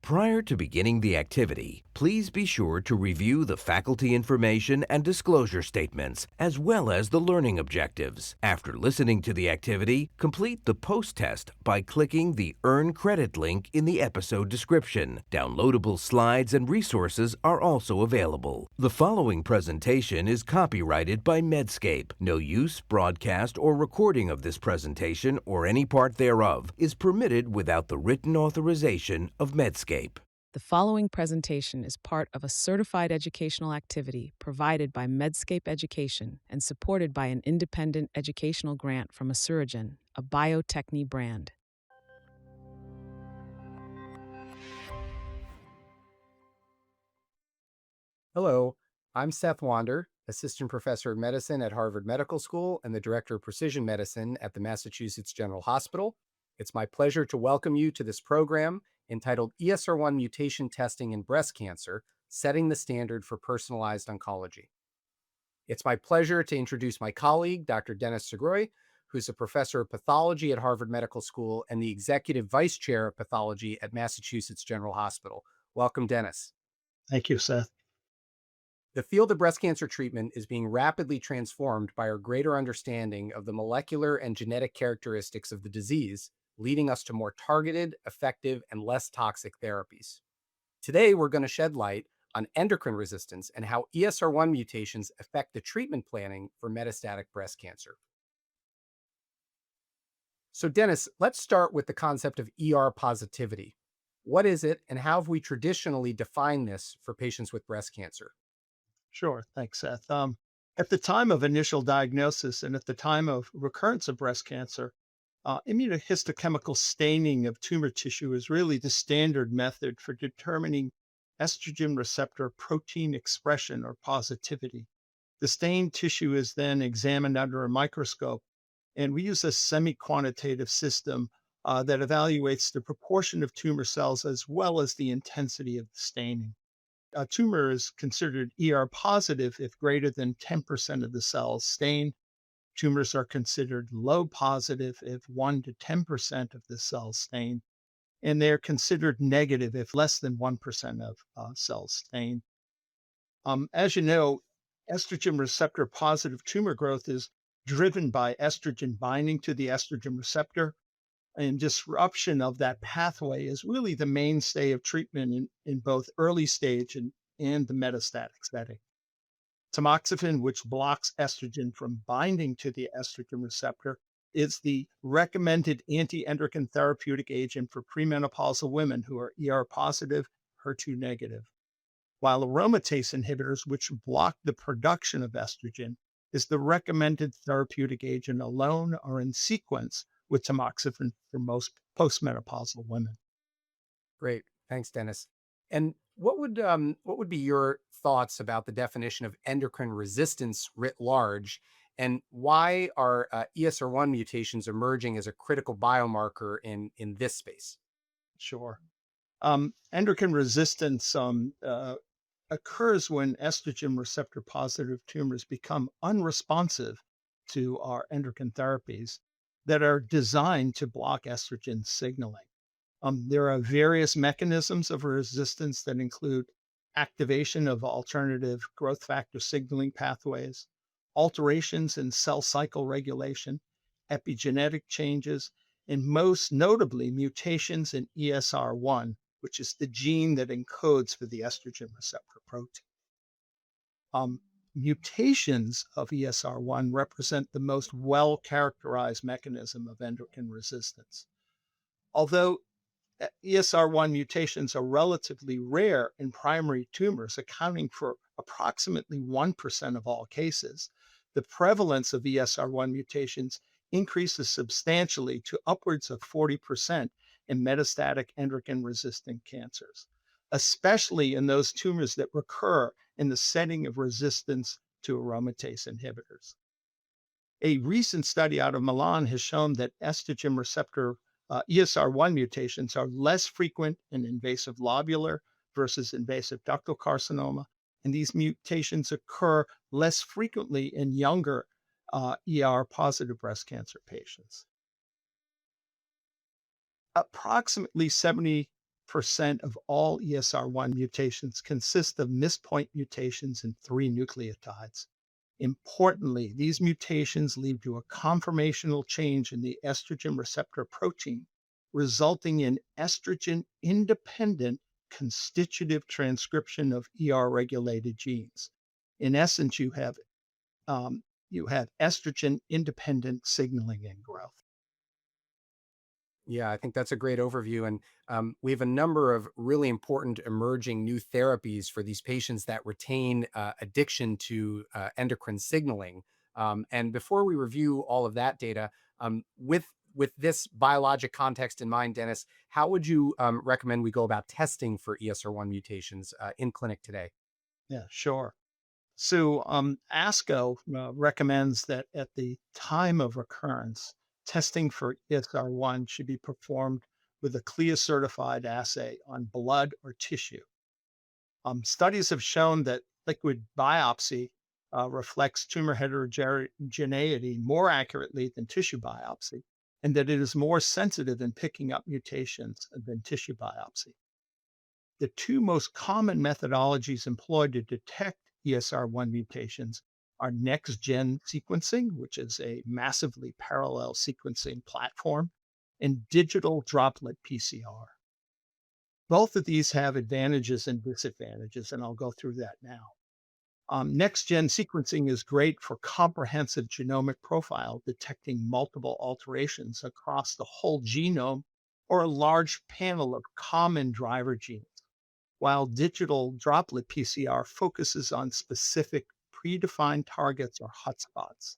Prior to beginning the activity, please be sure to review the faculty information and disclosure statements, as well as the learning objectives. After listening to the activity, complete the post-test by clicking the Earn Credit link in the episode description. Downloadable slides and resources are also available. The following presentation is copyrighted by Medscape. No use, broadcast, or recording of this presentation or any part thereof is permitted without the written authorization of Medscape. The following presentation is part of a certified educational activity provided by Medscape Education and supported by an independent educational grant from Estrogen, a biotechny brand. Hello, I'm Seth Wander, Assistant Professor of Medicine at Harvard Medical School and the Director of Precision Medicine at the Massachusetts General Hospital. It's my pleasure to welcome you to this program entitled ESR1 Mutation Testing in Breast Cancer, Setting the Standard for Personalized Oncology. It's my pleasure to introduce my colleague, Dr. Dennis Segroy, who's a professor of pathology at Harvard Medical School and the Executive Vice Chair of Pathology at Massachusetts General Hospital. Welcome, Dennis. Thank you, Seth. The field of breast cancer treatment is being rapidly transformed by our greater understanding of the molecular and genetic characteristics of the disease, leading us to more targeted, effective, and less toxic therapies. Today, we're going to shed light on endocrine resistance and how ESR1 mutations affect the treatment planning for metastatic breast cancer. So, Dennis, let's start with the concept of ER positivity. What is it, and how have we traditionally defined this for patients with breast cancer? Sure. Thanks, Seth. At the time of initial diagnosis and at the time of recurrence of breast cancer, immunohistochemical staining of tumor tissue is really the standard method for determining estrogen receptor protein expression or positivity. The stained tissue is then examined under a microscope, and we use a semi-quantitative system that evaluates the proportion of tumor cells as well as the intensity of the staining. A tumor is considered ER positive if greater than 10% of the cells stain. Tumors are considered low positive if 1 to 10% of the cells stain, and they're considered negative if less than 1% of cells stain. As you know, estrogen receptor positive tumor growth is driven by estrogen binding to the estrogen receptor, and disruption of that pathway is really the mainstay of treatment in both early stage and the metastatic setting. Tamoxifen, which blocks estrogen from binding to the estrogen receptor, is the recommended anti-endocrine therapeutic agent for premenopausal women who are ER positive, HER2 negative. While aromatase inhibitors, which block the production of estrogen, is the recommended therapeutic agent alone or in sequence with tamoxifen for most postmenopausal women. Great. Thanks, Dennis. And what would be your thoughts about the definition of endocrine resistance writ large, and why are ESR1 mutations emerging as a critical biomarker in this space? Sure. Endocrine resistance occurs when estrogen receptor positive tumors become unresponsive to our endocrine therapies that are designed to block estrogen signaling. There are various mechanisms of resistance that include activation of alternative growth factor signaling pathways, alterations in cell cycle regulation, epigenetic changes, and most notably mutations in ESR1, which is the gene that encodes for the estrogen receptor protein. Mutations of ESR1 represent the most well-characterized mechanism of endocrine resistance. Although ESR1 mutations are relatively rare in primary tumors, accounting for approximately 1% of all cases, the prevalence of ESR1 mutations increases substantially to upwards of 40% in metastatic endocrine-resistant cancers, especially in those tumors that recur in the setting of resistance to aromatase inhibitors. A recent study out of Milan has shown that estrogen receptor ESR1 mutations are less frequent in invasive lobular versus invasive ductal carcinoma, and these mutations occur less frequently in younger ER-positive breast cancer patients. Approximately 70 of all ESR1 mutations consist of mispoint mutations in three nucleotides. Importantly, these mutations lead to a conformational change in the estrogen receptor protein, resulting in estrogen independent constitutive transcription of ER regulated genes. In essence, you have estrogen independent signaling and growth. Yeah, I think that's a great overview. And we have a number of really important emerging new therapies for these patients that retain addiction to endocrine signaling. And before we review all of that data, with this biologic context in mind, Dennis, how would you recommend we go about testing for ESR1 mutations in clinic today? Yeah, sure. So, ASCO recommends that at the time of recurrence, testing for ESR1 should be performed with a CLIA certified assay on blood or tissue. Studies have shown that liquid biopsy reflects tumor heterogeneity more accurately than tissue biopsy, and that it is more sensitive in picking up mutations than tissue biopsy. The two most common methodologies employed to detect ESR1 mutations are next gen sequencing, which is a massively parallel sequencing platform, and digital droplet PCR. Both of these have advantages and disadvantages, and I'll go through that now. Next gen sequencing is great for comprehensive genomic profile, detecting multiple alterations across the whole genome or a large panel of common driver genes, while digital droplet PCR focuses on specific predefined targets or hotspots.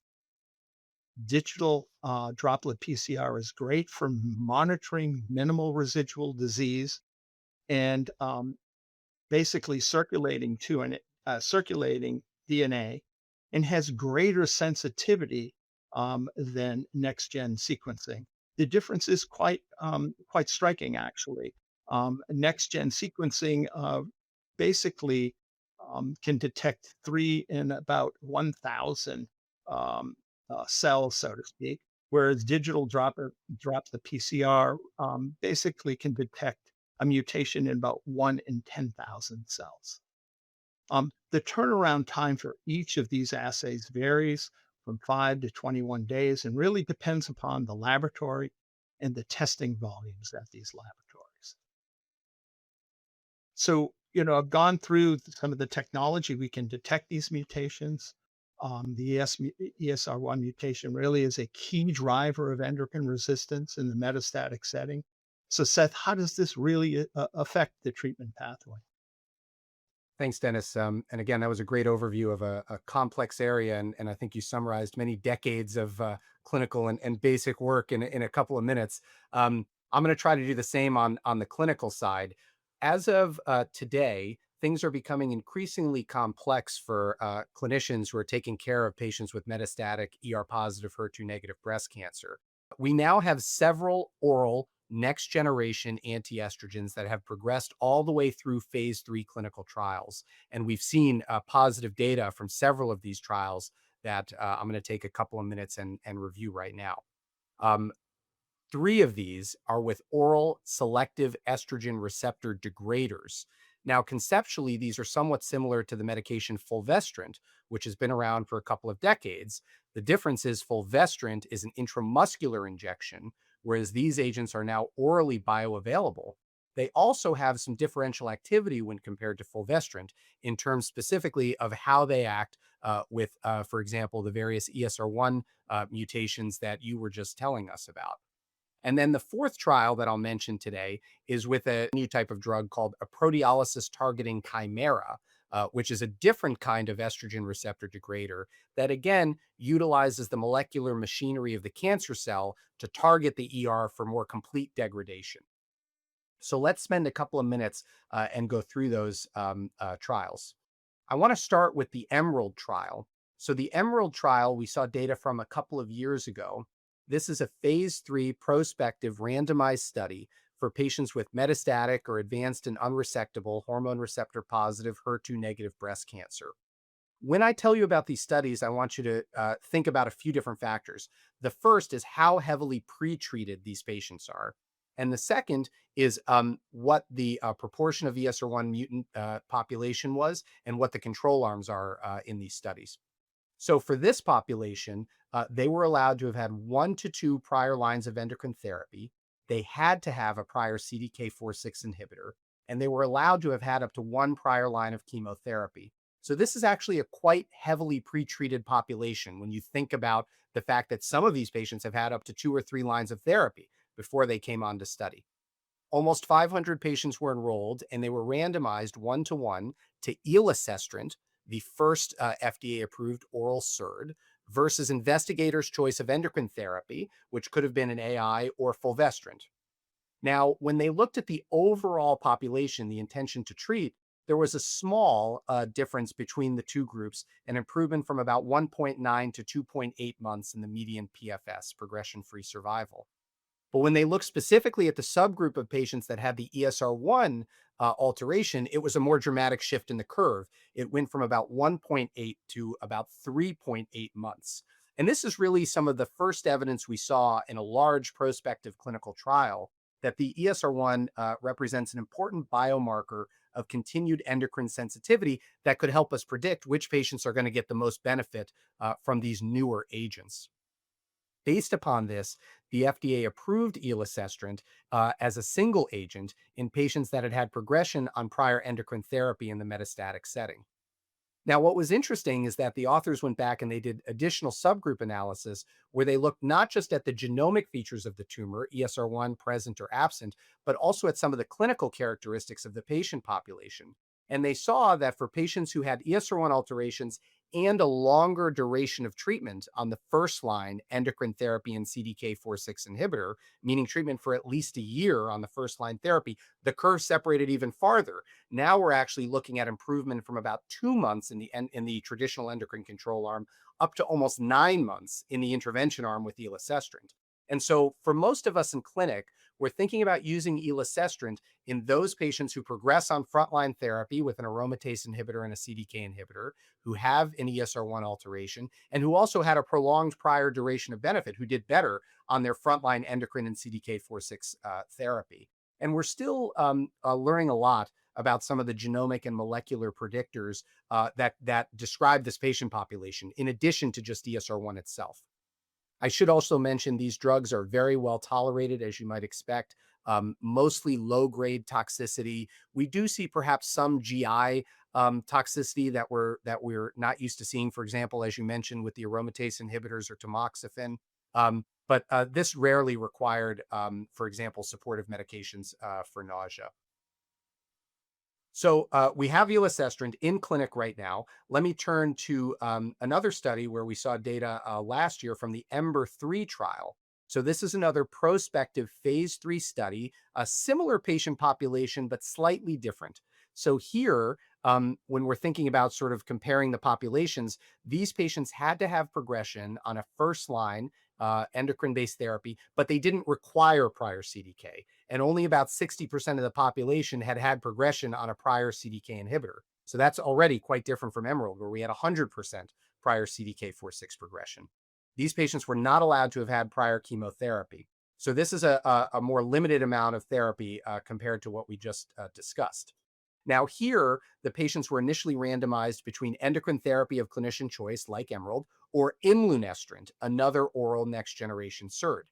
Digital droplet PCR is great for monitoring minimal residual disease and basically circulating DNA, and has greater sensitivity than next gen sequencing. The difference is quite striking, actually. Next gen sequencing basically can detect 3 in about 1,000 cells, so to speak, whereas drop the PCR basically can detect a mutation in about 1 in 10,000 cells. The turnaround time for each of these assays varies from 5 to 21 days and really depends upon the laboratory and the testing volumes at these laboratories. So, I've gone through some of the technology we can detect these mutations. The ESR1 mutation really is a key driver of endocrine resistance in the metastatic setting. So, Seth, how does this really affect the treatment pathway? Thanks, Dennis. And again, that was a great overview of a complex area. And I think you summarized many decades of clinical and basic work in a couple of minutes. I'm going to try to do the same on the clinical side. As of today, things are becoming increasingly complex for clinicians who are taking care of patients with metastatic ER positive, HER2 negative breast cancer. We now have several oral next generation anti-estrogens that have progressed all the way through phase 3 clinical trials. And we've seen positive data from several of these trials that I'm going to take a couple of minutes and review right now. Um, 3 of these are with oral selective estrogen receptor degraders. Now, conceptually, these are somewhat similar to the medication fulvestrant, which has been around for a couple of decades. The difference is fulvestrant is an intramuscular injection, whereas these agents are now orally bioavailable. They also have some differential activity when compared to fulvestrant in terms specifically of how they act for example, the various ESR1 mutations that you were just telling us about. And then the fourth trial that I'll mention today is with a new type of drug called a proteolysis targeting chimera, which is a different kind of estrogen receptor degrader that, again, utilizes the molecular machinery of the cancer cell to target the ER for more complete degradation. So let's spend a couple of minutes and go through those trials. I want to start with the Emerald trial. So the Emerald trial, we saw data from a couple of years ago. This is a phase 3 prospective randomized study for patients with metastatic or advanced and unresectable hormone receptor positive HER2 negative breast cancer. When I tell you about these studies, I want you to think about a few different factors. The first is how heavily pretreated these patients are. And the second is what the proportion of ESR1 mutant population was and what the control arms are in these studies. So for this population, they were allowed to have had 1 to 2 prior lines of endocrine therapy. They had to have a prior CDK4/6 inhibitor, and they were allowed to have had up to 1 prior line of chemotherapy. So this is actually a quite heavily pretreated population when you think about the fact that some of these patients have had up to 2 or 3 lines of therapy before they came on to study. Almost 500 patients were enrolled, and they were randomized 1 to 1 to elacestrant, the first FDA-approved oral SERD, versus investigators' choice of endocrine therapy, which could have been an AI or fulvestrant. Now, when they looked at the overall population, the intention to treat, there was a small difference between the two groups, an improvement from about 1.9 to 2.8 months in the median PFS, progression-free survival. But when they looked specifically at the subgroup of patients that had the ESR1 alteration, it was a more dramatic shift in the curve. It went from about 1.8 to about 3.8 months. And this is really some of the first evidence we saw in a large prospective clinical trial that the ESR1 represents an important biomarker of continued endocrine sensitivity that could help us predict which patients are going to get the most benefit from these newer agents. Based upon this, the FDA approved elacestrant as a single agent in patients that had had progression on prior endocrine therapy in the metastatic setting. Now, what was interesting is that the authors went back and they did additional subgroup analysis where they looked not just at the genomic features of the tumor, ESR1 present or absent, but also at some of the clinical characteristics of the patient population. And they saw that for patients who had ESR1 alterations and a longer duration of treatment on the first line endocrine therapy and CDK4/6 inhibitor, meaning treatment for at least a year on the first line therapy, the curve separated even farther. Now we're actually looking at improvement from about 2 months in the traditional endocrine control arm up to almost 9 months in the intervention arm with elacestrant. And so for most of us in clinic, we're thinking about using elacestrant in those patients who progress on frontline therapy with an aromatase inhibitor and a CDK inhibitor, who have an ESR1 alteration, and who also had a prolonged prior duration of benefit, who did better on their frontline endocrine and CDK4/6 therapy. And we're still learning a lot about some of the genomic and molecular predictors that describe this patient population, in addition to just ESR1 itself. I should also mention these drugs are very well tolerated, as you might expect, mostly low-grade toxicity. We do see perhaps some GI toxicity that we're not used to seeing, for example, as you mentioned, with the aromatase inhibitors or tamoxifen. But this rarely required, for example, supportive medications for nausea. So we have elacestrant in clinic right now. Let me turn to another study where we saw data last year from the EMBER-3 trial. So this is another prospective phase 3 study, a similar patient population, but slightly different. So here, when we're thinking about sort of comparing the populations, these patients had to have progression on a first line endocrine-based therapy, but they didn't require prior CDK. And only about 60% of the population had had progression on a prior CDK inhibitor. So that's already quite different from Emerald, where we had 100% prior CDK4/6 progression. These patients were not allowed to have had prior chemotherapy. So this is a more limited amount of therapy compared to what we just discussed. Now, here, the patients were initially randomized between endocrine therapy of clinician choice, like Emerald, or imlunestrant, another oral next generation SERD.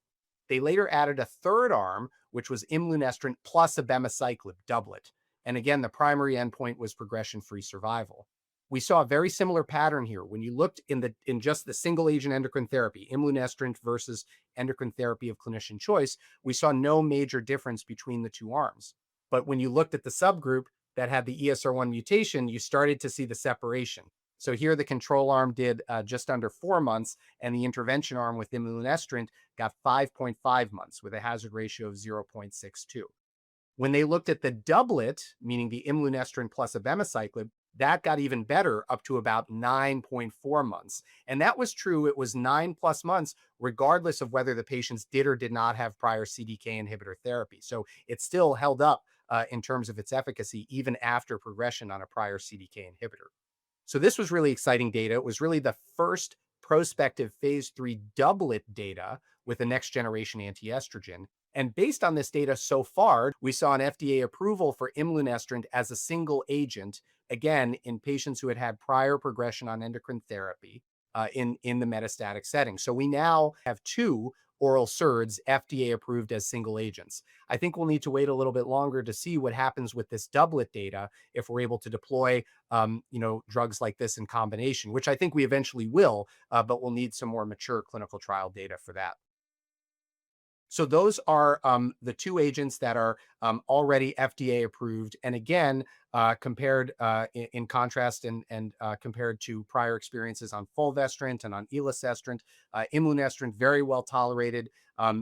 They later added a third arm, which was imlunestrant plus abemaciclib doublet. And again, the primary endpoint was progression-free survival. We saw a very similar pattern here. When you looked in just the single agent endocrine therapy, imlunestrant versus endocrine therapy of clinician choice, we saw no major difference between the two arms. But when you looked at the subgroup that had the ESR1 mutation, you started to see the separation. So here the control arm did just under 4 months, and the intervention arm with imlunestrant got 5.5 months with a hazard ratio of 0.62. When they looked at the doublet, meaning the imlunestrant plus abemaciclib, that got even better, up to about 9.4 months. And that was true. It was 9+ months, regardless of whether the patients did or did not have prior CDK inhibitor therapy. So it still held up in terms of its efficacy, even after progression on a prior CDK inhibitor. So this was really exciting data. It was really the first prospective phase 3 doublet data with a next generation anti-estrogen. And based on this data so far, we saw an FDA approval for imlunestrant as a single agent, again, in patients who had had prior progression on endocrine therapy in the metastatic setting. So we now have two oral SERDs FDA approved as single agents. I think we'll need to wait a little bit longer to see what happens with this doublet data if we're able to deploy, drugs like this in combination, which I think we eventually will, but we'll need some more mature clinical trial data for that. So those are the two agents that are already FDA approved, and again, compared in contrast and compared to prior experiences on fulvestrant and on elacestrant, imlunestrant very well tolerated.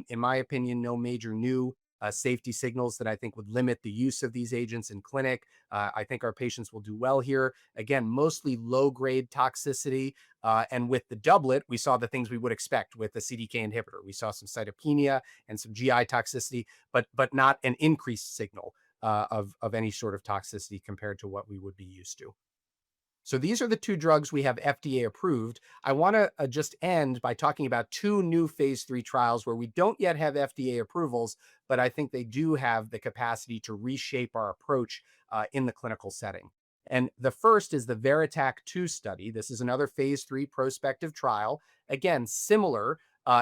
In my opinion, no major new safety signals that I think would limit the use of these agents in clinic. I think our patients will do well here. Again, mostly low grade toxicity. And with the doublet, we saw the things we would expect with the CDK inhibitor. We saw some cytopenia and some GI toxicity, but not an increased signal of any sort of toxicity compared to what we would be used to. So these are the two drugs we have FDA approved. I want to just end by talking about two new phase 3 trials where we don't yet have FDA approvals, but I think they do have the capacity to reshape our approach in the clinical setting. And the first is the VERITAC-2 study. This is another phase 3 prospective trial. Again, similar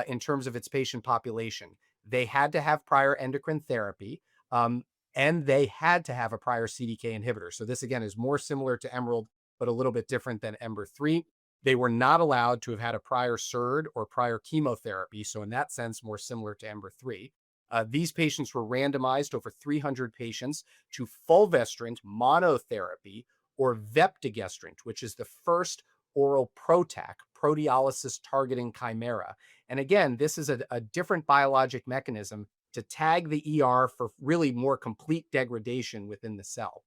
in terms of its patient population. They had to have prior endocrine therapy, and they had to have a prior CDK inhibitor. So this, again, is more similar to EMERALD, but a little bit different than EMBER-3. They were not allowed to have had a prior SERD or prior chemotherapy. So in that sense, more similar to EMBER-3. These patients were randomized over 300 patients to fulvestrant monotherapy or vepdegestrant, which is the first oral PROTAC, proteolysis targeting chimera. And again, this is a different biologic mechanism to tag the ER for really more complete degradation within the cell.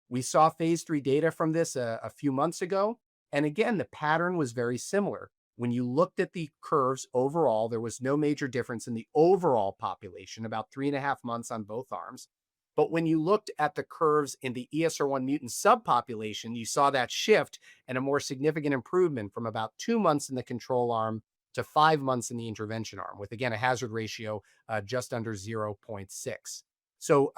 We saw phase 3 data from this a few months ago. And again, the pattern was very similar. When you looked at the curves overall, there was no major difference in the overall population, about 3.5 months on both arms. But when you looked at the curves in the ESR1 mutant subpopulation, you saw that shift and a more significant improvement from about 2 months in the control arm to 5 months in the intervention arm, with, again, a hazard ratio just under 0.6. So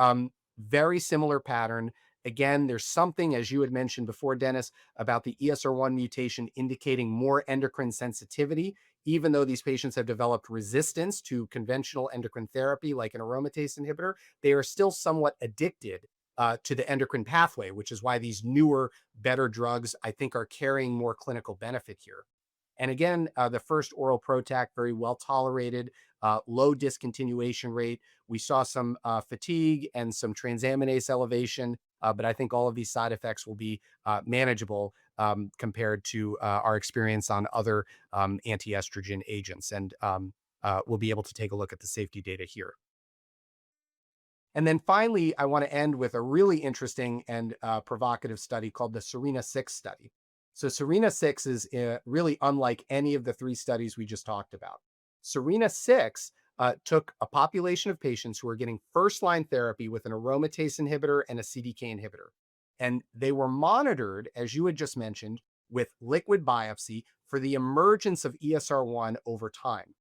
very similar pattern. Again, there's something, as you had mentioned before, Dennis, about the ESR1 mutation indicating more endocrine sensitivity, even though these patients have developed resistance to conventional endocrine therapy like an aromatase inhibitor. They are still somewhat addicted to the endocrine pathway, which is why these newer, better drugs, I think, are carrying more clinical benefit here. And again, the first oral PROTAC, very well tolerated, low discontinuation rate. We saw some fatigue and some transaminase elevation, but I think all of these side effects will be manageable compared to our experience on other anti-estrogen agents. And we'll be able to take a look at the safety data here. And then finally, I want to end with a really interesting and provocative study called the SERENA-6 study. So SERENA-6 is really unlike any of the 3 studies we just talked about. SERENA-6 took a population of patients who were getting first-line therapy with an aromatase inhibitor and a CDK inhibitor. And they were monitored, as you had just mentioned, with liquid biopsy for the emergence of ESR1 over time.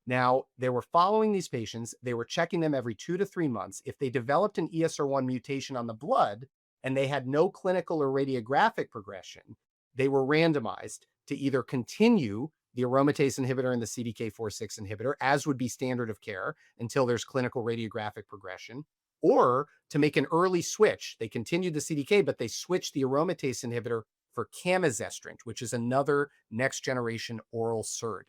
Now, they were following these patients. They were checking them every 2 to 3 months. If they developed an ESR1 mutation on the blood and they had no clinical or radiographic progression, they were randomized to either continue the aromatase inhibitor and the CDK4/6 inhibitor, as would be standard of care until there's clinical radiographic progression, or to make an early switch. They continued the CDK, but they switched the aromatase inhibitor for camizestrant, which is another next generation oral SERD.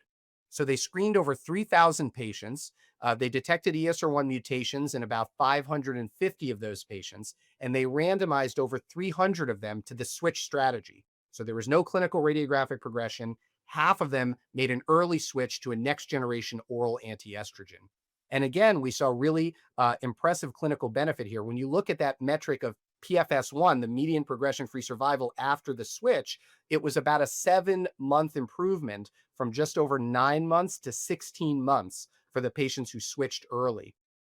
So they screened over 3,000 patients. They detected ESR1 mutations in about 550 of those patients, and they randomized over 300 of them to the switch strategy. So there was no clinical radiographic progression. Half of them made an early switch to a next generation oral anti-estrogen. And again, we saw really impressive clinical benefit here. When you look at that metric of PFS1, the median progression-free survival after the switch, it was about a 7-month improvement from just over 9 months to 16 months for the patients who switched early.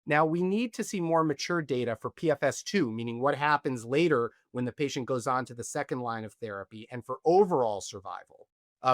Now, we need to see more mature data for PFS2, meaning what happens later when the patient goes on to the second line of therapy, and for overall survival.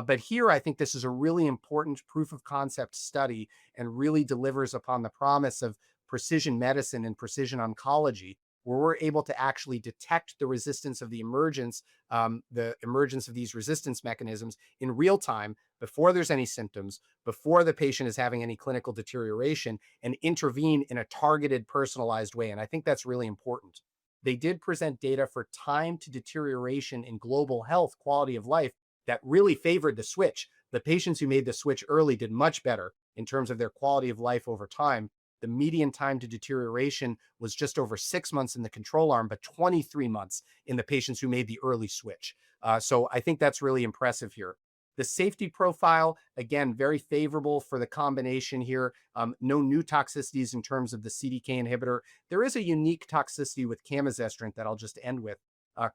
But here, I think this is a really important proof of concept study and really delivers upon the promise of precision medicine and precision oncology, where we're able to actually detect the resistance of the emergence of these resistance mechanisms in real time before there's any symptoms, before the patient is having any clinical deterioration, and intervene in a targeted, personalized way. And I think that's really important. They did present data for time to deterioration in global health, quality of life, that really favored the switch. The patients who made the switch early did much better in terms of their quality of life over time. The median time to deterioration was just over 6 months in the control arm, but 23 months in the patients who made the early switch. So I think that's really impressive here. The safety profile, again, very favorable for the combination here. No new toxicities in terms of the CDK inhibitor. There is a unique toxicity with camizestrant that I'll just end with,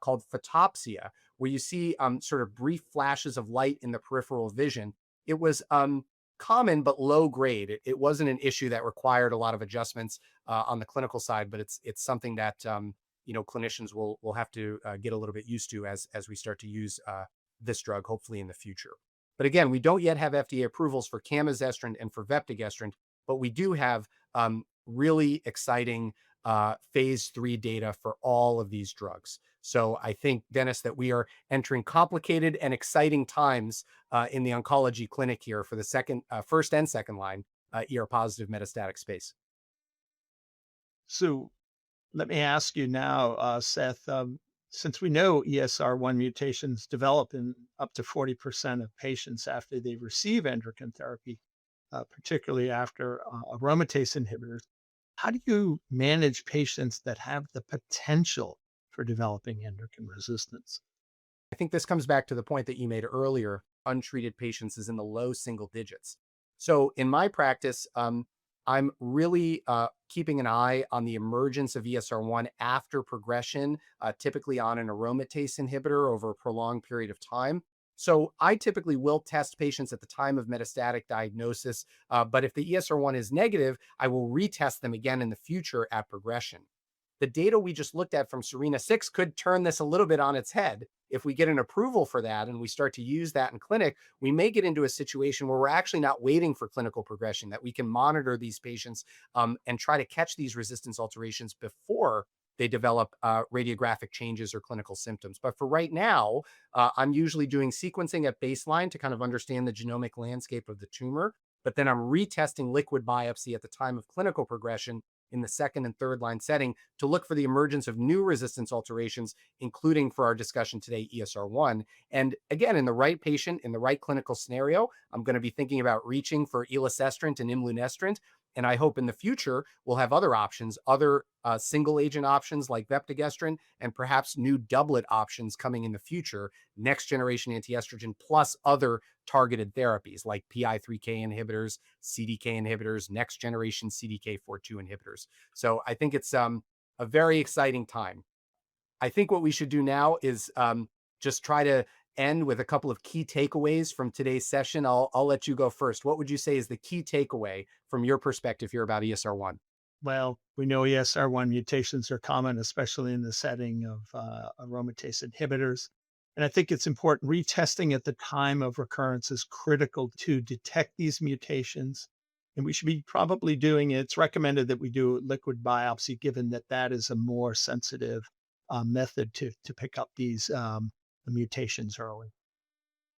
called photopsia, where you see sort of brief flashes of light in the peripheral vision. It was common but low grade. It wasn't an issue that required a lot of adjustments on the clinical side, but it's something that clinicians will have to get a little bit used to as we start to use this drug, hopefully in the future. But again, we don't yet have FDA approvals for camizestrant and for vepdegestrant, but we do have really exciting phase 3 data for all of these drugs. So I think, Dennis, that we are entering complicated and exciting times in the oncology clinic here for the first and second line ER-positive metastatic space. So let me ask you now, Seth, since we know ESR1 mutations develop in up to 40% of patients after they receive endocrine therapy, particularly after aromatase inhibitors, how do you manage patients that have the potential for developing endocrine resistance? I think this comes back to the point that you made earlier. Untreated patients is in the low single digits. So in my practice, I'm really keeping an eye on the emergence of ESR1 after progression, typically on an aromatase inhibitor over a prolonged period of time. So I typically will test patients at the time of metastatic diagnosis, but if the ESR1 is negative, I will retest them again in the future at progression. The data we just looked at from Serena 6 could turn this a little bit on its head. If we get an approval for that and we start to use that in clinic, we may get into a situation where we're actually not waiting for clinical progression, that we can monitor these patients and try to catch these resistance alterations before they develop radiographic changes or clinical symptoms. But for right now, I'm usually doing sequencing at baseline to kind of understand the genomic landscape of the tumor. But then I'm retesting liquid biopsy at the time of clinical progression in the second and third line setting to look for the emergence of new resistance alterations, including for our discussion today, ESR1. And again, in the right patient, in the right clinical scenario, I'm going to be thinking about reaching for elacestrant and imlunestrant. And I hope in the future we'll have other options, other single agent options like vepdegestrant, and perhaps new doublet options coming in the future, next generation anti-estrogen plus other targeted therapies like PI3K inhibitors, CDK inhibitors, next generation CDK4/2 inhibitors. So I think it's a very exciting time. I think what we should do now is just try to end with a couple of key takeaways from today's session. I'll let you go first. What would you say is the key takeaway from your perspective here about ESR1? Well, we know ESR1 mutations are common, especially in the setting of aromatase inhibitors. And I think it's important retesting at the time of recurrence is critical to detect these mutations. And we should be probably doing it. It's recommended that we do liquid biopsy, given that that is a more sensitive method to pick up these mutations early.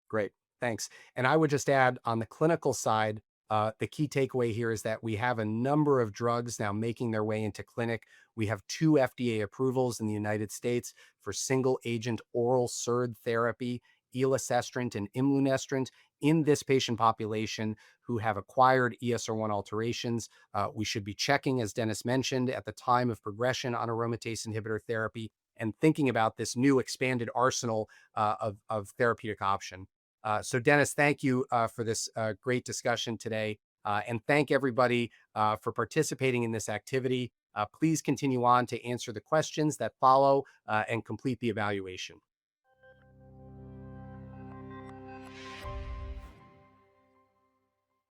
Great. Thanks. And I would just add on the clinical side, the key takeaway here is that we have a number of drugs now making their way into clinic. We have 2 FDA approvals in the United States for single agent oral SERD therapy, elacestrant and imlunestrant, in this patient population who have acquired ESR1 alterations. We should be checking, as Dennis mentioned, at the time of progression on aromatase inhibitor therapy and thinking about this new expanded arsenal of therapeutic option. So Dennis, thank you for this great discussion today. And thank everybody for participating in this activity. Please continue on to answer the questions that follow and complete the evaluation.